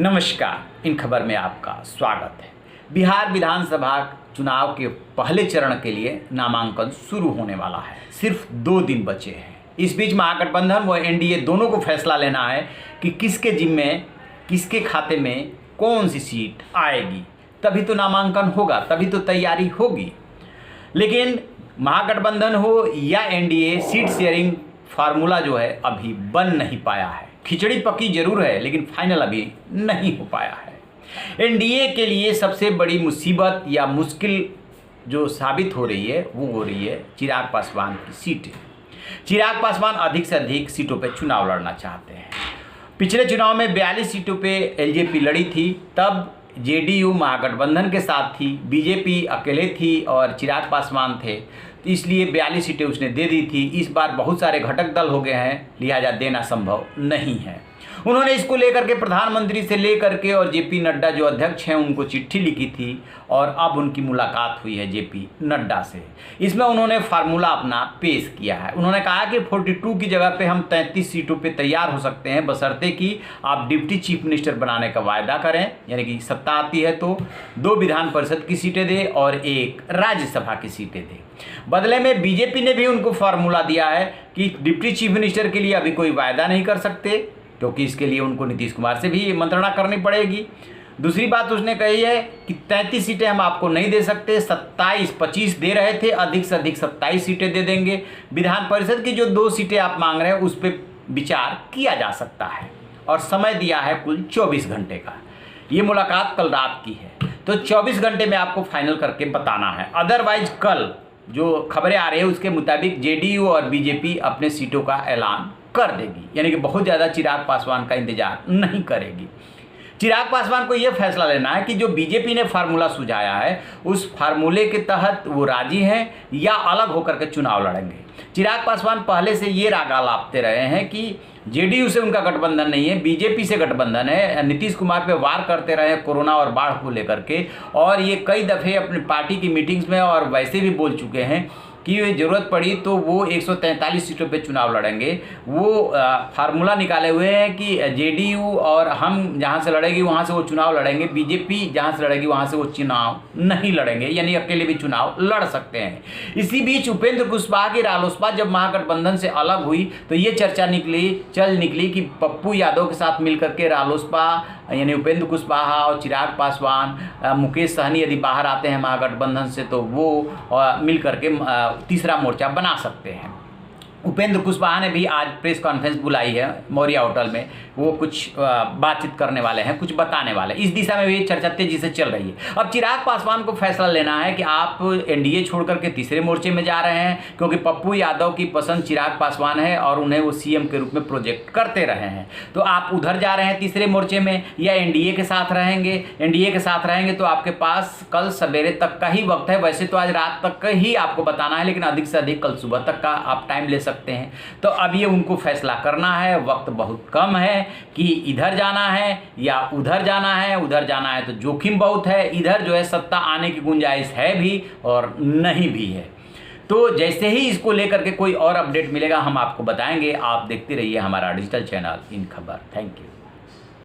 नमस्कार, इन खबर में आपका स्वागत है। बिहार विधानसभा चुनाव के पहले चरण के लिए नामांकन शुरू होने वाला है। सिर्फ 2 दिन बचे हैं। इस बीच महागठबंधन व एनडीए दोनों को फैसला लेना है कि किसके जिम्मे, किसके खाते में कौन सी सीट आएगी। तभी तो नामांकन होगा, तभी तो तैयारी होगी। लेकिन महागठबंधन हो या एनडीए, सीट शेयरिंग फार्मूला जो है अभी बन नहीं पाया है। खिचड़ी पकी जरूर है, लेकिन फाइनल अभी नहीं हो पाया है। एनडीए के लिए सबसे बड़ी मुसीबत या मुश्किल जो साबित हो रही है वो हो रही है चिराग पासवान की सीटें। चिराग पासवान अधिक से अधिक सीटों पे चुनाव लड़ना चाहते हैं। पिछले चुनाव में 42 सीटों पे एलजेपी लड़ी थी, तब जेडीयू महागठबंधन के साथ थी, बीजेपी अकेले थी और चिराग पासवान थे, तो इसलिए 42 सीटें उसने दे दी थी। इस बार बहुत सारे घटक दल हो गए हैं, लिहाजा देना संभव नहीं है। उन्होंने इसको लेकर के प्रधानमंत्री से लेकर के और जेपी नड्डा जो अध्यक्ष हैं उनको चिट्ठी लिखी थी और अब उनकी मुलाकात हुई है जेपी नड्डा से। इसमें उन्होंने फार्मूला अपना पेश किया है। उन्होंने कहा कि 42 की जगह पे हम 33 सीटों पे तैयार हो सकते हैं, बशर्ते कि आप डिप्टी चीफ मिनिस्टर बनाने का वायदा करें, यानी कि सत्ता आती है तो 2 विधान परिषद की सीटें दें और 1 राज्यसभा की सीटें दें। बदले में बीजेपी ने भी उनको फार्मूला दिया है कि डिप्टी चीफ मिनिस्टर के लिए अभी कोई वायदा नहीं कर सकते, क्योंकि इसके लिए उनको नीतीश कुमार से भी मंत्रणा करनी पड़ेगी। दूसरी बात उसने कही है कि 33 सीटें हम आपको नहीं दे सकते, 25 दे रहे थे, अधिक से अधिक 27 सीटें दे देंगे। विधान परिषद की जो 2 सीटें आप मांग रहे हैं उस पर विचार किया जा सकता है और समय दिया है कुल 24 घंटे का। ये मुलाकात कल रात की है, तो 24 घंटे में आपको फाइनल करके बताना है। अदरवाइज कल जो खबरें आ रही है उसके मुताबिक जेडीयू और बीजेपी अपने सीटों का ऐलान कर देगी, यानी कि बहुत ज़्यादा चिराग पासवान का इंतजार नहीं करेगी। चिराग पासवान को यह फैसला लेना है कि जो बीजेपी ने फार्मूला सुझाया है उस फार्मूले के तहत वो राजी हैं या अलग होकर के चुनाव लड़ेंगे। चिराग पासवान पहले से ये राग आलापते रहे हैं कि जेडीयू से उनका गठबंधन नहीं है, बीजेपी से गठबंधन है। नीतीश कुमार पे वार करते रहे कोरोना और बाढ़ को लेकर के, और ये कई दफ़े अपनी पार्टी की मीटिंग्स में और वैसे भी बोल चुके हैं कि ज़रूरत पड़ी तो वो 143 सीटों पे चुनाव लड़ेंगे। वो फार्मूला निकाले हुए हैं कि जेडीयू और हम जहाँ से लड़ेगी वहाँ से वो चुनाव लड़ेंगे, बीजेपी जहाँ से लड़ेगी वहाँ से वो चुनाव नहीं लड़ेंगे, यानी अकेले भी चुनाव लड़ सकते हैं। इसी बीच उपेंद्र कुशवाहा की रालोसपा जब महागठबंधन से अलग हुई तो ये चर्चा निकली कि पप्पू यादव के साथ मिलकर के रालोसपा यानी उपेंद्र कुशवाहा और चिराग पासवान, मुकेश सहनी यदि बाहर आते हैं महागठबंधन से तो वो मिल करके तीसरा मोर्चा बना सकते हैं। उपेंद्र कुशवाहा ने भी आज प्रेस कॉन्फ्रेंस बुलाई है मौर्या होटल में। वो कुछ बातचीत करने वाले हैं, कुछ बताने वाले। इस दिशा में भी चर्चा तेजी से चल रही है। अब चिराग पासवान को फैसला लेना है कि आप एनडीए छोड़ करके तीसरे मोर्चे में जा रहे हैं, क्योंकि पप्पू यादव की पसंद चिराग पासवान है और उन्हें वो सीएम के रूप में प्रोजेक्ट करते रहे हैं। तो आप उधर जा रहे हैं तीसरे मोर्चे में या एनडीए के साथ रहेंगे। एनडीए के साथ रहेंगे तो आपके पास कल सवेरे तक का ही वक्त है। वैसे तो आज रात तक का ही आपको बताना है, लेकिन अधिक से अधिक कल सुबह तक का आप टाइम ले सकते हैं। तो अब ये उनको फैसला करना है, वक्त बहुत कम है कि इधर जाना है या उधर जाना है। उधर जाना है तो जोखिम बहुत है, इधर जो है सत्ता आने की गुंजाइश है भी और नहीं भी है। तो जैसे ही इसको लेकर के कोई और अपडेट मिलेगा हम आपको बताएंगे। आप देखते रहिए हमारा डिजिटल चैनल इन खबर। Thank you.